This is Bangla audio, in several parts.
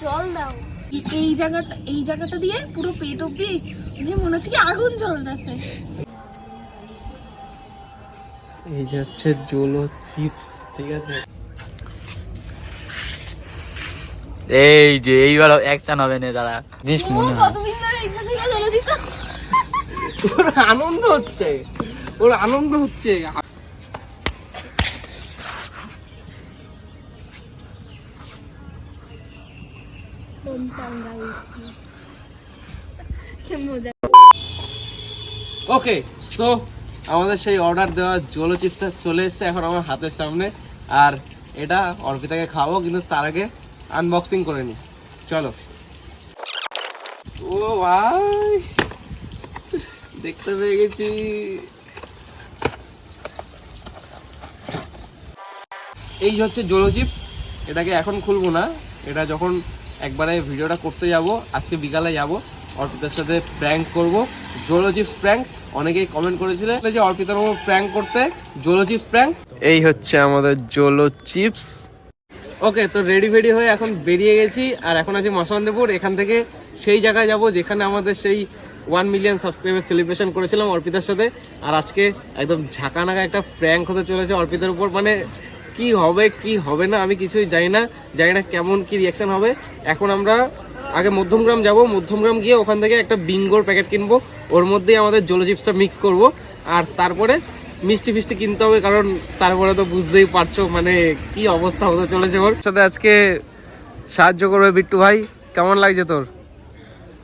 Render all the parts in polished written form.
জল দাও। এই জায়গাটা দিয়ে পুরো পেট অব্দি মনে হচ্ছে কি আগুন জ্বলতেছে। এই যে হচ্ছে জোলো চিপস, ঠিক আছে। এই যে এইবার অ্যাকশন হবে না দাদা, জাস্ট মনে হয় ওর আনন্দ হচ্ছে, ওর আনন্দ হচ্ছে। ওকে, সো আমাদের সেই অর্ডার দেওয়া জোলো চিপসটা চলে এসেছে এখন আমার হাতের সামনে। আর এটা অর্পিতাকে খাবো, কিন্তু তার আগে আনবক্সিং করে নি। চলো। ও ভাই, দেখতে পেয়ে গেছি। এই হচ্ছে জোলো চিপস। এটাকে এখন খুলবো না, এটা যখন একবারে ভিডিওটা করতে যাব, আজকে বিকালে যাব, অর্পিতার সাথে প্র্যাঙ্ক করব, জোলো চিপস প্র্যাঙ্ক। অনেকেই কমেন্ট করেছিলেন যে অর্পিতার উপর প্র্যাঙ্ক করতে, জোলো চিপস প্র্যাঙ্ক। এই হচ্ছে আমাদের জোলো চিপস। ওকে, তো রেডি ফেডি হয়ে এখন বেরিয়ে গেছি। আর এখন আছি মসলানদেপুর। এখান থেকে সেই জায়গায় যাব যেখানে আমাদের সেই 1 মিলিয়ন সাবস্ক্রাইবার সেলিব্রেশন করেছিলাম অর্পিতার সাথে। আর আজকে একদম ঝাঁকানাকা একটা প্র্যাঙ্ক হতে চলেছে অর্পিতার উপর। মানে কি হবে কি হবে না আমি কিছুই জানি না কেমন কি রিয়াকশন হবে। এখন আমরা আগে মধ্যমগ্রাম যাব, মধ্যমগ্রাম গিয়ে ওখান থেকে একটা বিঙ্গোর প্যাকেট কিনবো, ওর মধ্যেই আমাদের জোলো চিপসটা মিক্স করব। আর তারপরে মিষ্টি ফিষ্টি কিনতে হবে, কারণ তারপরে তো বুঝতেই পারছো মানে কি অবস্থা হতে চলেছে। ওর সাথে আজকে সাহায্য করবে বিট্টু ভাই। কেমন লাগছে তোর?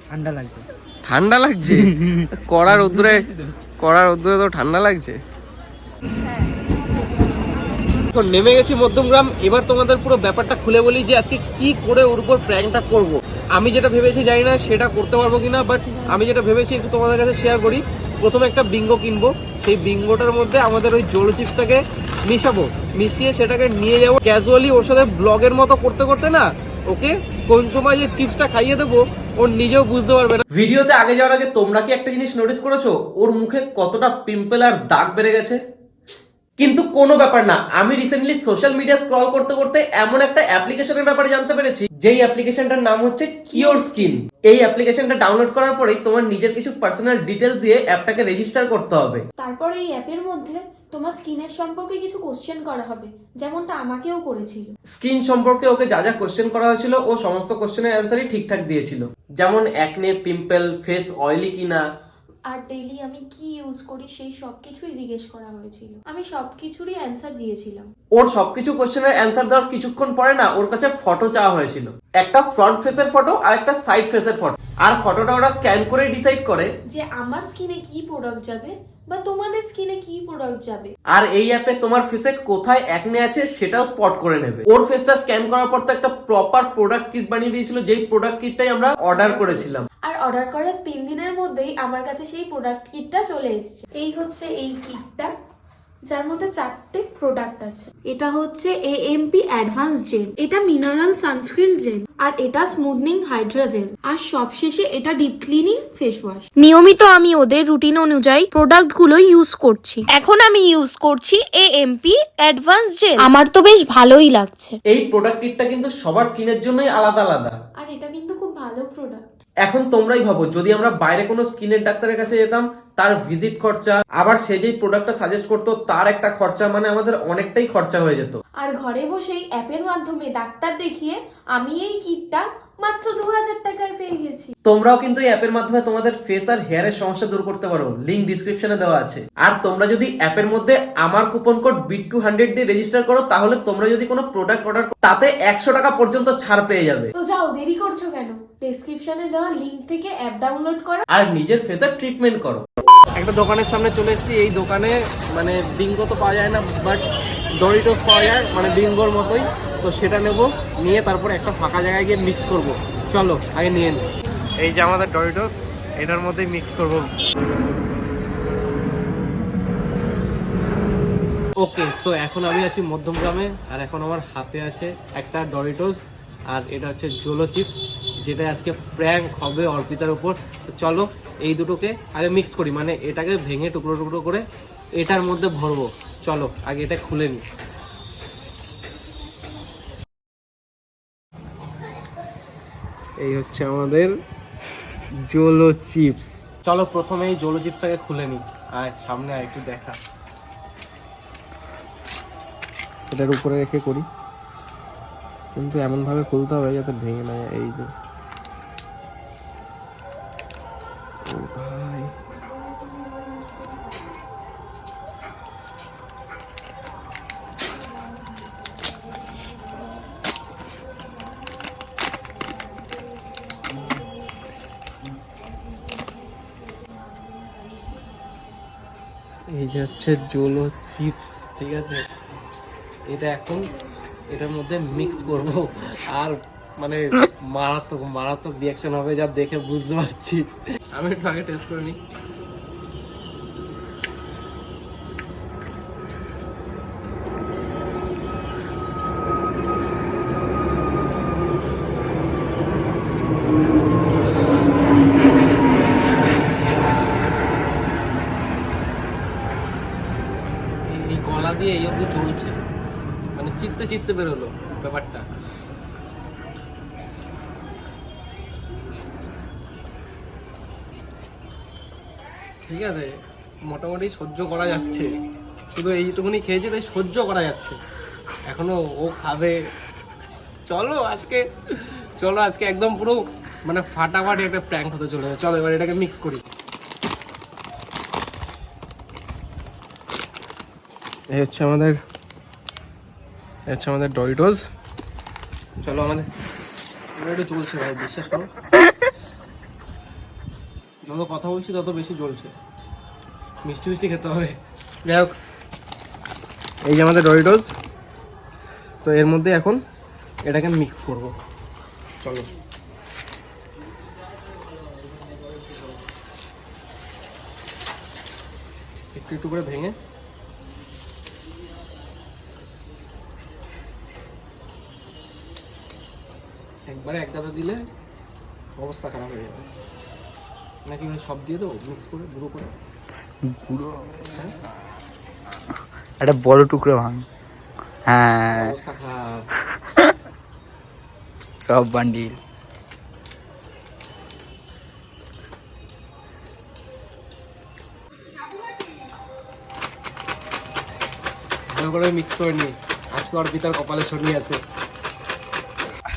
ঠান্ডা লাগছে। ঠান্ডা লাগছে? কড়ার রোদ্দুরে তো ঠান্ডা লাগছে। নেমে গেছি মধ্যমগ্রাম। এবার তোমাদের পুরো ব্যাপারটা খুলে বলি যে আজকে কি করে ওর উপর প্র্যাঙ্কটা করব। আমি যেটা ভেবেছি জানি না সেটা করতে পারবো কিনা, বাট আমি যেটা ভেবেছি একটু তোমাদের কাছে শেয়ার করি। প্রথমে একটা বিঙ্গো কিনবো, সেই বিঙ্গোটার মধ্যে আমাদের ওই জোলো চিপসটাকে মিশাবো, মিশিয়ে সেটাকে নিয়ে যাবো ক্যাজুয়ালি ওর সাথে ব্লগের মতো করতে করতে না, ওকে কোন সময় যে চিপসটা খাইয়ে দেবো ওর নিজেও বুঝতে পারবে না। ভিডিওতে আগে যাওয়ার আগে তোমরা কি একটা জিনিস নোটিস করেছো, ওর মুখে কতটা পিম্পল আর দাগ বেড়ে গেছে? কিন্তু কোনো ব্যাপার না, আমি রিসেন্টলি সোশ্যাল মিডিয়া স্ক্রল করতে করতে এমন একটা অ্যাপ্লিকেশনের ব্যাপারে জানতে পেরেছি, যেই অ্যাপ্লিকেশনটার নাম হচ্ছে কিওর স্কিন। এই অ্যাপ্লিকেশনটা ডাউনলোড করার পরেই তোমার নিজের কিছু পার্সোনাল ডিটেলস দিয়ে অ্যাপটাকে রেজিস্টার করতে হবে। তারপর এই অ্যাপের মধ্যে তোমার স্কিনের সম্পর্কে কিছু কোশ্চেন করা হবে, যেমনটা আমাকেও করেছিল। স্কিন সম্পর্কে ওকে যা যা কোশ্চেন করা হয়েছিল ও সমস্ত কোশ্চেনের অ্যান্সারই ঠিকঠাক দিয়েছিল, যেমন অ্যাকনে, পিম্পল, ফেস অয়েলি কিনা, আর ডেইলি আমি কি ইউজ করি সেই সবকিছুই জিজ্ঞেস করা হয়েছিল। আমি সবকিছুরই অ্যান্সার দিয়েছিলাম। ওর সবকিছু কোশ্চেনের অ্যান্সার দেওয়ার কিছুক্ষণ পরে না ওর কাছে ফটো চাওয়া হয়েছিল, একটা ফ্রন্ট ফেসের ফটো আর একটা সাইড ফেসের ফটো। আর ফটোটা ওরা স্ক্যান করে ডিসাইড করে যে আমার স্কিনে কি প্রোডাক্ট যাবে বা তোমাদের স্কিনে কি প্রোডাক্ট যাবে। আর এই অ্যাপে তোমার ফেসে কোথায় অ্যাকনে আছে সেটাও স্পট করে নেবে। ওর ফেসটা স্ক্যান করার পর তো একটা প্রপার প্রোডাক্ট কিট বানিয়ে দিয়েছিল, যেই প্রোডাক্ট কিটটাই আমরা অর্ডার করেছিলাম। আর অর্ডার করার 3 দিনের মধ্যেই আমার কাছে সেই প্রোডাক্ট কিটটা চলে এসেছে। এই হচ্ছে এই কিটটা, যার মধ্যে 4টে প্রোডাক্ট আছে। এটা হচ্ছে এএমপি অ্যাডভান্স জেল, এটা মিনারেল সানস্ক্রিন জেল, আর এটা স্মুথনিং হাইড্রা জেল, আর সবশেষে এটা ডিপ ক্লিনিং ফেস ওয়াশ। নিয়মিত আমি ওদের রুটিন অনুযায়ী প্রোডাক্ট গুলো ইউজ করছি। এখন আমি ইউজ করছি এএমপি অ্যাডভান্স জেল, আমার তো বেশ ভালোই লাগছে। এই প্রোডাক্ট কিটটা কিন্তু সবার স্কিনের জন্যই আলাদা আলাদা, আর এটা কিন্তু খুব ভালো প্রোডাক্ট। এখন তোমরাই ভাবো যদি আমরা বাইরে কোনো স্কিনের ডাক্তারের কাছে যেতাম, তার ভিজিট খরচা, আবার সে যেই প্রোডাক্টটা সাজেস্ট করতো তার একটা খরচা, মানে আমাদের অনেকটাই খরচা হয়ে যেত। আর ঘরে বসেই অ্যাপের মাধ্যমে ডাক্তার দেখিয়ে আমি এই কিটটা মাত্র 2000 টাকায় পেয়ে গেছি। তোমরাও কিন্তু এই অ্যাপের মাধ্যমে তোমাদের ফেস আর হেয়ারের সমস্যা দূর করতে পারো, লিংক ডেসক্রিপশনে দেওয়া আছে। আর তোমরা যদি অ্যাপের মধ্যে আমার কুপন কোড BIT200 দিয়ে রেজিস্টার করো, তাহলে তোমরা যদি কোনো প্রোডাক্ট অর্ডার করো তাতে 100 টাকা পর্যন্ত ছাড় পেয়ে যাবে। তো যাও, দেরি করছো কেন? ডেসক্রিপশনে দেওয়া লিংক থেকে অ্যাপ ডাউনলোড করো আর নিজের ফেসের ট্রিটমেন্ট করো। একটা দোকানের সামনে চলে এসেছি। এই দোকানে মানে বিঙ্গো তো পাওয়া যায় না, বাট ডরিটোস পাওয়া যায়, মানে বিঙ্গোর মতোই। তো সেটা নেব, নিয়ে তারপর একটা ফাঁকা জায়গায় গিয়ে মিক্স করব। চলো আগে নিয়ে নিই। এই যে আমাদের ডরিটোস, এটার মধ্যেই মিক্স করব। ওকে, তো এখন আমি আছি মধ্যমগ্রামে, আর এখন আমার হাতে আছে একটা ডরিটোস, আর এটা হচ্ছে জোলো চিপস, যেটা আজকে প্র্যাঙ্ক হবে অর্পিতার উপর। তো চলো এই দুটোকে আগে মিক্স করি, মানে এটাকে ভেঙে টুকরো টুকরো করে এটার মধ্যে ভরবো। চলো আগে এটা খুলে নিই। এই হচ্ছে আমাদের জোলো চিপস। চলো প্রথমে এই জোলো চিপসটাকে খুলে নিই। আয় সামনে আয় একটু দেখা। এটার উপরে রেখে করি, কিন্তু এমন ভাবে খুলতে হবে যাতে ভেঙে না যায়। এই যে ও ভাই, এই যে হচ্ছে জোলো চিপস, ঠিক আছে? এটা এখন এটার মধ্যে মিক্স করব, আর মানে মারাত্মক মারাত্মক রিয়াকশন হবে, যা দেখে বুঝতে পারছি। আমি একটু আগে টেস্ট করে নিই। এই গলা দিয়ে এই অবধি চলছে, মানে চিত্তে চিত্তে বেরোলো ব্যাপারটা। ঠিক আছে, মোটামুটি সহ্য করা যাচ্ছে, শুধু এইটুকুনি খেয়েছে তাই সহ্য করা যাচ্ছে। এখনো ও খাবে। চলো আজকে একদম পুরো মানে ফাটাফাটি একটা প্র্যাঙ্ক হতে চলে যায়। চলো এবার এটাকে মিক্স করি। এই হচ্ছে আমাদের ডরিটোস। চলো আমাদের একটু চলছে ভাই, বিশ্বাস করো, যত কথা বলছি তত বেশি জ্বলছে। মিষ্টি মিষ্টি খেতে হবে। যাই হোক, এই যে আমাদের ডরিটোস, তো এর মধ্যে এখন এটাকে মিক্স করব। চলো একটু একটু করে ভেঙে একবারে এক গাদা দিলে অবস্থা খারাপ হয়ে যাবে। নাকি সব দিয়ে দেবো মিক্স করে গুঁড়ো করে? হ্যাঁ, একটা বড় টুকরো ভাঙ। হ্যাঁ, অবস্থা খারাপ। সব বান্ডিল। ভালো করে মিক্স করে নিই। আজকে অর্পিতার কপালে শনি আছে।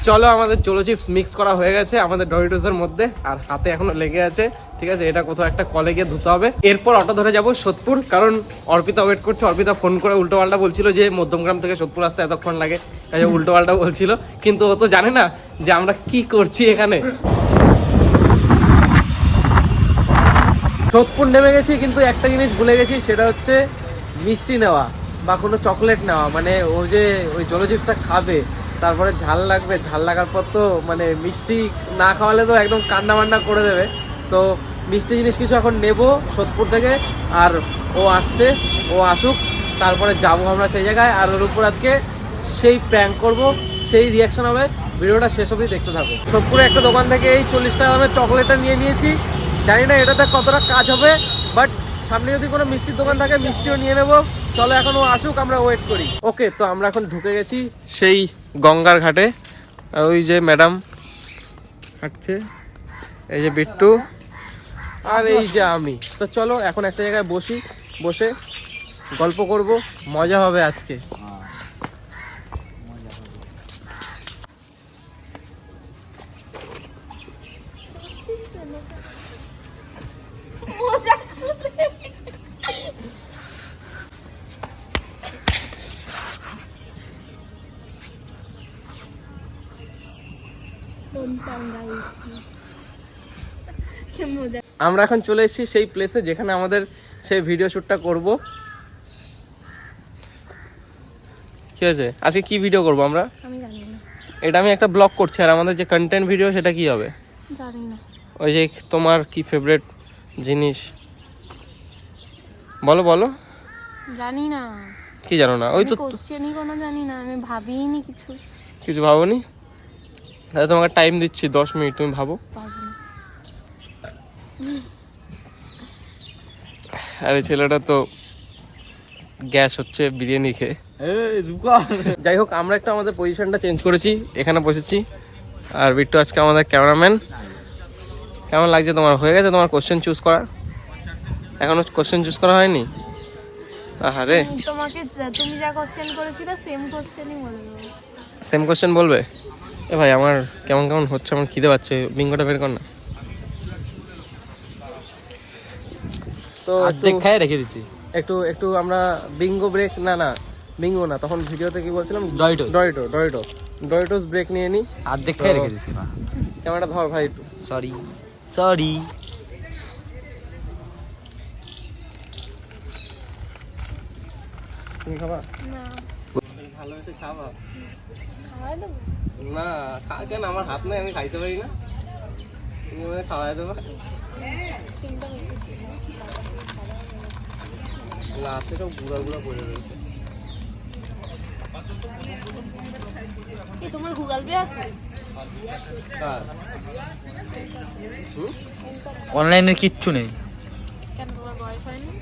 চলো আমাদের জোলো চিপস মিক্স করা হয়ে গেছে আমাদের ডরিটোসের মধ্যে, আর হাতে এখনো লেগে আছে। ঠিক আছে, এটা কোথাও একটা কলে গিয়ে ধুতে হবে। এরপর অটো ধরে যাবো সোদপুর, কারণ অর্পিতা ওয়েট করছে। অর্পিতা ফোন করে উল্টো পাল্টা বলছিল যে মধ্যমগ্রাম থেকে সোদপুর আসতে এতক্ষণ লাগে, উল্টো পাল্টা বলছিল, কিন্তু ও তো জানে না যে আমরা কি করছি এখানে। সোদপুর নেমে গেছি, কিন্তু একটা জিনিস ভুলে গেছি, সেটা হচ্ছে মিষ্টি নেওয়া বা কোনো চকলেট নেওয়া। মানে ও যে ওই জোলো চিপসটা খাবে, তারপরে ঝাল লাগবে, ঝাল লাগার পর তো মানে মিষ্টি না খাওয়ালে তো একদম কান্না বান্না করে দেবে। তো মিষ্টি জিনিস কিছু এখন নেব সোদপুর থেকে, আর ও আসছে, ও আসুক, তারপরে যাবো আমরা সেই জায়গায়। আর ওর উপর আজকে সেই প্র্যাঙ্ক করব, সেই রিয়াকশন হবে। ভিডিওটা শেষ অবধি দেখতে থাকো। সোদপুরে একটা দোকান থেকে এই 40 টাকা দামের চকলেটটা নিয়ে নিয়েছি। জানি না এটাতে কতটা কাজ হবে, বাট সামনে যদি কোনো মিষ্টির দোকান থাকে মিষ্টিও নিয়ে নেবো। চলো এখন ও আসুক, আমরা ওয়েট করি। ওকে, তো আমরা এখন ঢুকে গেছি সেই গঙ্গার ঘাটে। ওই যে ম্যাডাম হাঁটছে, এই যে বিট্টু, আর এই যে আমি। তো চলো এখন একটা জায়গায় বসি, বসে গল্প করব, মজা হবে আজকে। আমরা এখন চলে এসেছি সেই প্লেসে যেখানে আমাদের সেই ভিডিও শুটটা করব। কি হয়েছে? আজকে কি ভিডিও করব আমরা? আমি জানি না। এটা আমি একটা ব্লগ করছি, আর আমাদের যে কন্টেন্ট ভিডিও সেটা কি হবে জানি না। ওই যে তোমার কি ফেভারিট জিনিস বলো বলো। জানি না। কি জানো না? ওই তো কোশ্চেনই কোনো জানি না, আমি ভাবিনি কিছু। কিছু ভাবোনি? তাহলে তোমাকে টাইম দিচ্ছি 10 মিনিট, তুমি ভাবো। পারবো না। আরে ছেলেটা তো গ্যাস হচ্ছে বিরিয়ানি খেয়ে। যাই হোক, আমরা একটা আমাদের পজিশনটা চেঞ্জ করেছি, এখানে বসেছি। আর বিট্টু আজকে আমাদের ক্যামেরাম্যান। কেমন লাগছে তোমার? হয়ে গেছে তোমার কোশ্চেন চুজ করা? এখনো কোশ্চেন চুজ করা হয়নি? আরে তোমাকে তুমি যা কোশ্চেন করেছিলে সেম কোশ্চেনই বলে দেবো। সেম কোশ্চেন বলবে? এ ভাই আমার কেমন কেমন হচ্ছে, আমার খিদে পাচ্ছে, বিঙ্গোটা বের কর না। তো অর্ধেক খাই রেখে দিছি। একটু একটু আমরা বিঙ্গো ব্রেক, না বিঙ্গো না, তখন ভিডিওতে কি বলছিলাম, ডরিটোস। ডরিটোস ব্রেক নিয়ে নিই। অর্ধেক খাই রেখে দিছি মা। ক্যামেরাটা ধর ভাই একটু। সরি তুমি খাবা? না ভালোবেসে খাবা খাওয়াই দেবো। না? কেন, আমার হাত নাই, আমি খাইতে পারি না? তুমি আমাকে খাওয়াই দেবো? লাস্টে সব গুঁড়া গুঁড়া পড়ে রয়েছে। কি তোমার গুগল পে আছে? কার? অনলাইনে কিচ্ছু নেই। কেন তোমার বয়স হয়নি?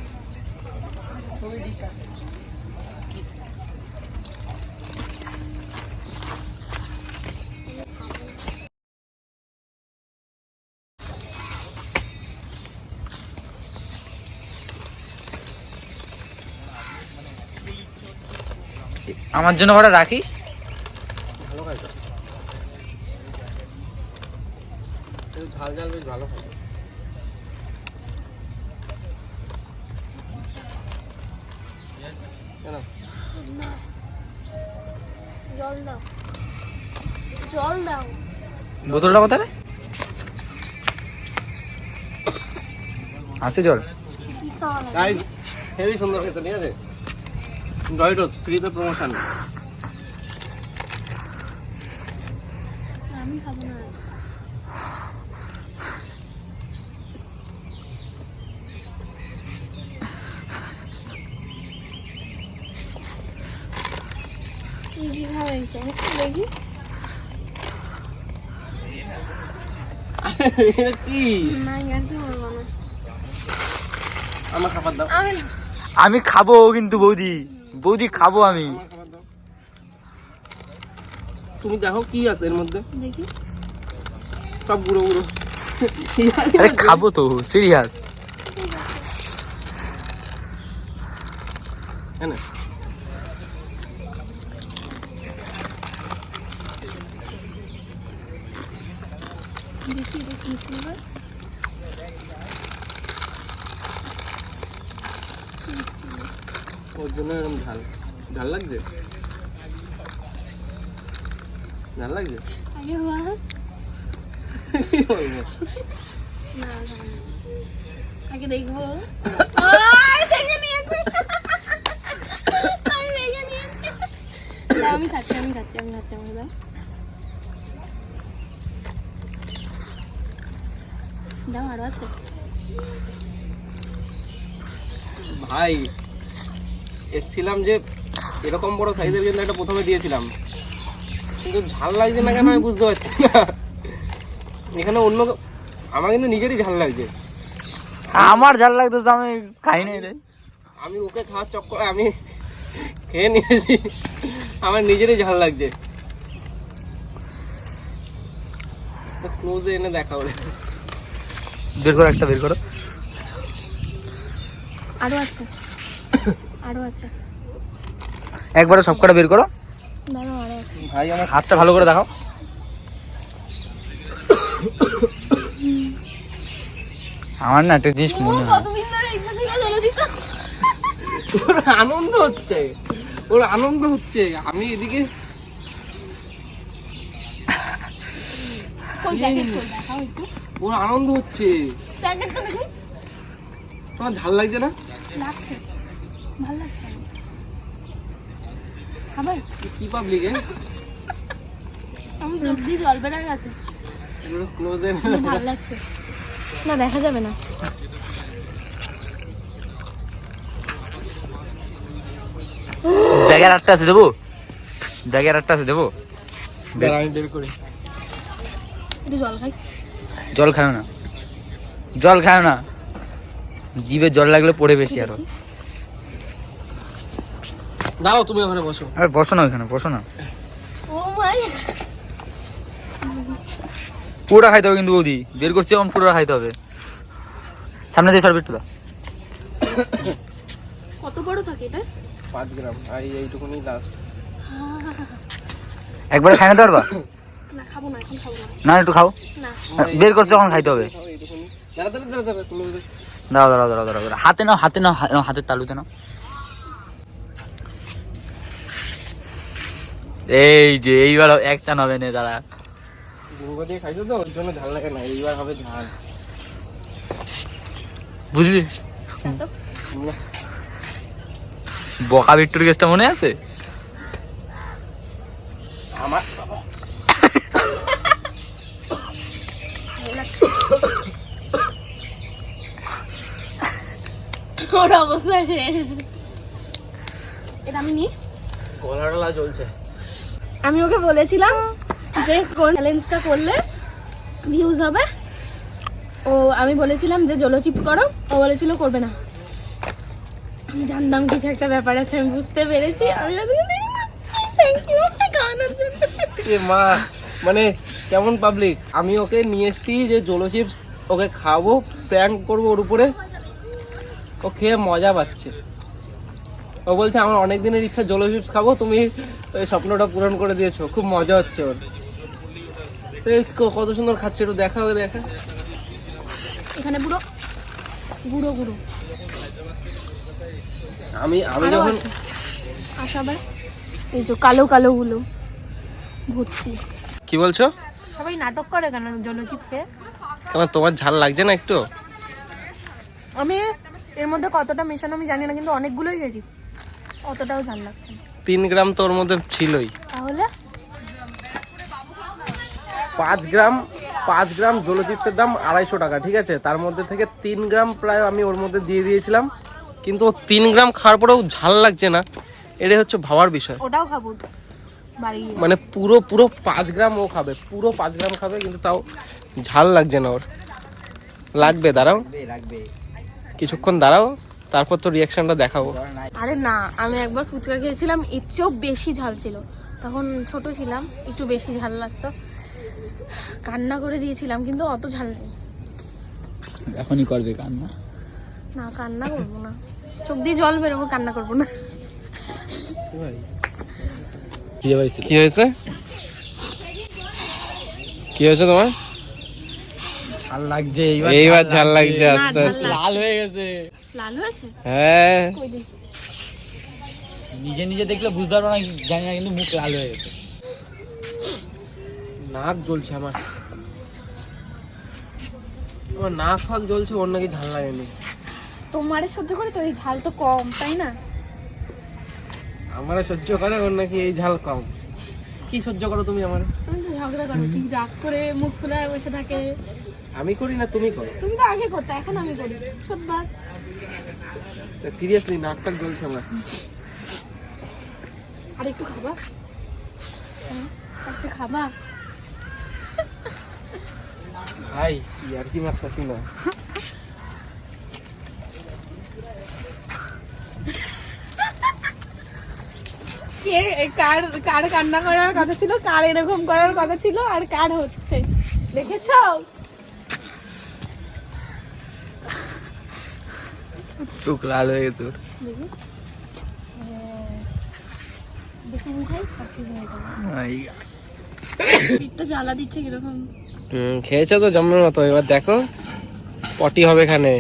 আমার জন্য কটা রাখিস? ভালো খাইতো, ঝাল ঝাল বেশ ভালো খাইতো। কেন? জল দাও, জল দাও। বোতলটা কোথায় রে? আছে জল? কি খাওয়া লাগে? গাইস হেভি সুন্দর খেতে, ঠিক আছে? ডরিটোস ফ্রিতে প্রমোশন। আমি খাবো না। কি খাওয়াইছে দেখি? এটা কি? না আর কি বলবো না। আমার খাবার দাও, আমি খাবো কিন্তু বৌদি খাবো আমি। আমার খাবার দাও। তুমি দেখো কি আছে এর মধ্যে, দেখি। সব গুঁড়ো গুঁড়ো। আরে খাবো তো, সিরিয়াস। হ্যাঁ, দেখি এটা কি ফ্লেভার? ওর জন্য এরকম ঝাল ঝাল লাগছে, ঝাল লাগছে। আগে বল। কি বলবো? না আগে দেখবো। ওই দেখে নিয়েছি, আমি দেখে নিয়েছি। দাও, আমি খাচ্ছি আমাকে দাও। দাও, আরো আছে। ভাই এসছিলাম যে এরকম বড় সাইজের কিন্তু একটা প্রথমে দিয়েছিলাম, কিন্তু ঝাল লাগছে না কেন আমি বুঝতে পারছি না। এখানে অন্য আমার কিন্তু নিজেরই ঝাল লাগছে। আমার ঝাল লাগতেছে, আমি খাই নাই রে। আমি ওকে খাওয়ার চক্করে আমি খেয়ে নিয়েছি, আমার নিজেরই ঝাল লাগছে। ক্লোজে এনে দেখা ওরে। বের করো, একটা বের করো। আরো আছে। একবারে সব কটা বের করো। দাঁড়াও, আরো আছে। ভাই আমার হাতটা ভালো করে দেখাও। আমার না একটা জিনিস মনে হয়, কতদিন ধরে এখান থেকে চলে দিত। ওর আনন্দ হচ্ছে, আমি এদিকে কই প্যাকেট কই দেখাও একটু। ওর আনন্দ হচ্ছে। প্যাকেটটা দেখি। তোমার ঝাল লাগছে না? লাগছে, ভালো লাগছে। খাবার কি পাবলিক আমি জলদি জল বেড়ে গেছে। ক্লোজে ভালো লাগছে না, দেখা যাবে না। ব্যাগের আটটা আছে দেবো? ব্যাগের আটটা আছে দেবো? আমি বের করি। একটু জল খাই। জল খায় না, জিভে জল লাগলে পড়ে বেশি আরো। দাঁড়াও, তুমি ওখানে বসো। আরে বসো না, ওইখানে বসো না। ও মাই পুরোটা খাইতে হবে কিন্তু বৌদি, বের করছি এখন পুরোটা খাইতে হবে। সামনে দিয়ে সরবে একটু দাও। কত বড় থাকে এটা? 5 গ্রাম, আর এইটুকুনি লাস্ট। একবারে খাই না পারবা? না খাবো না, এখন খাবো না। না একটু খাও, না বের করছি যখন খাইতে হবে। এইটুকুনি দাঁড়া দাঁড়া দাঁড়া দাঁড়া তুলে দে। দাও দাঁড়াও দাঁড়াও দাঁড়াও, হাতে নাও হাতে নাও, হাতের তালুতে নাও। এই যে এইবার অ্যাকশন হবে না দাদা। গুঁড়ো দিয়ে খাইছো তো ওই জন্য ঝাল লাগে না, এইবার হবে ঝাল। বুঝলি তো বকা বিট্টুর কেসটা মনে আছে? আমার ওর অবস্থা শেষ। এটা আমি নিই। গলাটা জ্বলছে। আমি ওকে বলেছিলাম যে কোন চ্যালেঞ্জটা করলে ভিউজ হবে, আমি বলেছিলাম যে জলো চিপ করো, ও বলেছিল করবে না। আমি জানতাম কিছু একটা ব্যাপার আছে, আমি বুঝতে পেরেছি। আমি থ্যাংক ইউ খাওয়ানোর জন্য। এ মা, মানে কেমন পাবলিক। আমি ওকে নিয়ে এসেছি যে জলো চিপস ওকে খাবো, প্র্যাঙ্ক করবো ওর উপরে, ও খেয়ে মজা পাচ্ছে। ও বলছে আমার অনেক দিনের ইচ্ছা জলো চিপস খাবো, তুমি ওই স্বপ্নটা পূরণ করে দিয়েছো, খুব মজা হচ্ছে ওর। এই কত সুন্দর খাচ্ছে, একটু দেখা ওকে দেখা। এখানে পুরো গুঁড়ো গুঁড়ো। আমি আরো যখন আছে। আসাবার এই যে কালো কালো গুলো ভর্তি। কি বলছো? সবাই নাটক করে কেন জলো চিপ খেয়ে? তোমার ঝাল লাগছে না একটু? আমি এর মধ্যে কতটা মেশানো আমি জানি না, কিন্তু অনেকগুলোই গেছি, অতটাও ঝাল লাগছে না। 3 গ্রাম তোর মধ্যে ছিলই। তাহলে 5 গ্রাম জলো চিপসের দাম 250 টাকা, ঠিক আছে? তার মধ্যে থেকে 3 গ্রাম প্রায় আমি ওর মধ্যে দিয়ে দিয়েছিলাম, কিন্তু 3 গ্রাম খাওয়ার পরেও ঝাল লাগছে না, এটাই হচ্ছে ভাবার বিষয়। ওটাও খাবো বাড়ি গিয়ে। মানে পুরো 5 গ্রাম ও খাবে, পুরো 5 গ্রাম খাবে, কিন্তু তাও ঝাল লাগছে না ওর। লাগবে, দাঁড়াও কিছুক্ষণ দাঁড়াও, তারপর তো রিয়াকশনটা দেখাবো। আরে না, আমি একবার ফুচকা খেয়েছিলাম, এর চেয়েও বেশি ঝাল ছিল। তখন ছোট ছিলাম, একটু বেশি ঝাল লাগতো, কান্না করে দিয়েছিলাম, কিন্তু অত ঝাল নেই। এখনই করবে কান্না? না কান্না করবো না, চোখ দিয়ে জল বেরোবো, কান্না করবো না। কি হয়েছে? কি হয়েছে তোমার? ঝাল লাগছে এইবার ঝাল লাগছে না, আস্তে ঝাল আস্তে। লাগছে। লাল হয়ে গেছে। লাল হয়েছে? হ্যাঁ, কই দিন। নিজে নিজে দেখলে বুঝতে পারবো না, জানি না, কিন্তু মুখ লাল হয়ে গেছে। নাক জ্বলছে আমার নাক ফাঁক জ্বলছে, ওর নাকি ঝাল লাগেনি। তোমারে সহ্য করে তো, এই ঝাল তো কম, তাই না? আমারে সহ্য করে, ওর নাকি এই ঝাল কম। কি সহ্য করো তুমি আমার? তুমি তো ঝগড়া করো, ঠিক রাগ করে মুখ ফুলায় বসে থাকে। আমি করি না, তুমি করো। তুমি তো আগে করতে, এখন আমি করি। সত্যি সিরিয়াসলি নাক টাক জ্বলছে আমার। আর একটু খাবা? একটু খাবা? ভাই আর কি মারতাছি না। কার কার কান্না করার কথা ছিল, কার এরকম করার কথা ছিল, আর কার হচ্ছে দেখেছো? চোখ লাল হয়ে গেছে। দেখি মুখাই খাচ্ছি হয়ে যাবে। পেটটা জ্বালা দিচ্ছে কিরকম। খেয়েছো তো জন্মের মতো, এবার দেখো পটি হবে এখানে।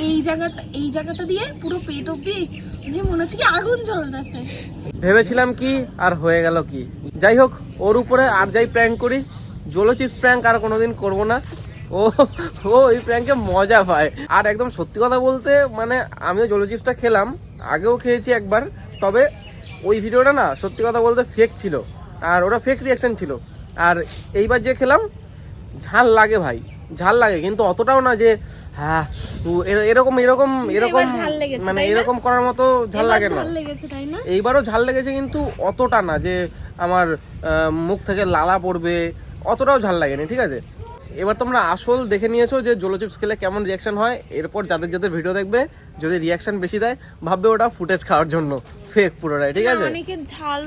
এই জায়গাটা দিয়ে পুরো পেট অব্দি মনে হচ্ছে কি আগুন জ্বলতেছে। ভেবেছিলাম কি আর হয়ে গেল কি। যাই হোক, ওর উপরে আর যাই প্র্যাঙ্ক করি, জলো চিপস প্র্যাঙ্ক আর কোনোদিন করবো না। ও এই প্র্যাঙ্কে মজা পায়। আর একদম সত্যি কথা বলতে, মানে আমিও জলো চিপসটা খেলাম, আগেও খেয়েছি একবার, তবে ওই ভিডিওটা না সত্যি কথা বলতে ফেক ছিল, আর ওটা ফেক রিয়াকশন ছিল। আর এইবার যে খেলাম, ঝাল লাগে ভাই, ঝাল লাগে, কিন্তু অতটাও না যে হ্যাঁ এরকম এরকম এরকম মানে এরকম করার মতো ঝাল লাগে না। এইবারও ঝাল লেগেছে, কিন্তু অতটা না যে আমার মুখ থেকে লালা পড়বে, অতটাও ঝাল লাগেনি, ঠিক আছে? এবার তোমরা আসল দেখে নিয়েছো যে জোলো চিপস খেলে কেমন রিয়াকশন হয়। এরপর যাদের যাদের ভিডিও দেখবে যদি রিয়াকশন বেশি দেয় ভাববে ওটা ফুটেজ খাওয়ার জন্য, ফেক পুরোটাই, ঠিক আছে? অনেকের ঝাল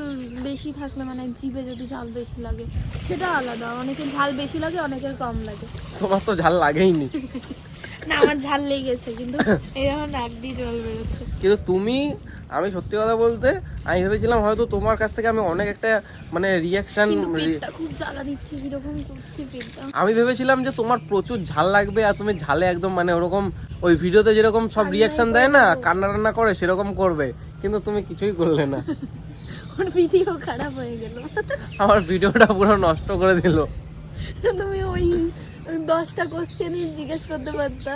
বেশি থাকলে মানে জিভে যদি ঝাল বেশি লাগে সেটা আলাদা, অনেকের ঝাল বেশি লাগে অনেকের কম লাগে। তোমার তো ঝাল লাগেইনি। না আমার ঝাল লেগেছে, কিন্তু এই আমার নাক দিয়ে জল বেরোচ্ছে। কিন্তু তুমি, আমি সত্যি কথা বলতে আমি ভেবেছিলাম হয়তো তোমার কাছ থেকে আমি অনেক একটা মানে রিয়াকশন, কিন্তু পেটটা খুব জ্বালা দিচ্ছে, কিরকম করছে পেটটা। আমি ভেবেছিলাম যে তোমার প্রচুর ঝাল লাগবে আর তুমি ঝালে একদম মানে ওরকম ওই ভিডিওতে যেরকম সব রিয়াকশন দেয় না, কান্না টান্না করে সেরকম করবে, কিন্তু তুমি কিছুই করলে না। ওর ভিডিও খারাপ হয়ে গেল, আমার ভিডিওটা পুরো নষ্ট করে দিল। তুমি ওই 10টা কোশ্চেনই জিজ্ঞেস করতে পারতা।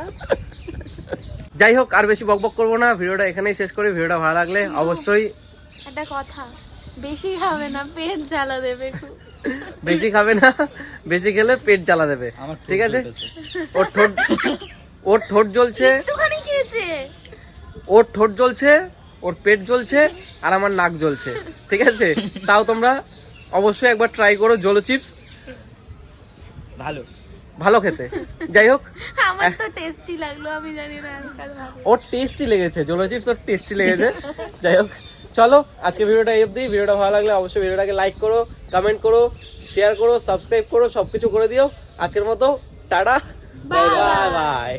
যাই হোক, আর বেশি বকবক করবো না, ভিডিওটা এখানেই শেষ করি। ভিডিওটা ভালো লাগলে অবশ্যই, একটা কথা, বেশি খাবে না, পেট জ্বালা দেবে খুব। বেশি খাবে না, বেশি খেলে পেট জ্বালা দেবে, আমার ঠোঁট ঠিক আছে? জ্বলতেছে। ওর ঠোঁট জ্বলছে, একটুখানি খেয়েছে। ওর ঠোঁট জ্বলছে, ওর পেট জ্বলছে, আর আমার নাক জ্বলছে, ঠিক আছে? তাও তোমরা অবশ্যই একবার ট্রাই করো জোলো চিপস, ভালো ভালো খেতে। যাই হোক, আমার তো টেস্টি লাগলো, আমি জানি না আর ভালো। ওর টেস্টি লেগেছে, জোলো চিপস ওর টেস্টি লেগেছে। যাই হোক, চলো আজকে ভিডিওটা এই অবধি। ভিডিওটা ভালো লাগলে অবশ্যই ভিডিওটাকে লাইক করো, কমেন্ট করো, শেয়ার করো, সাবস্ক্রাইব করো, সবকিছু করে দিও। আজকের মতো টাটা, বাই বাই।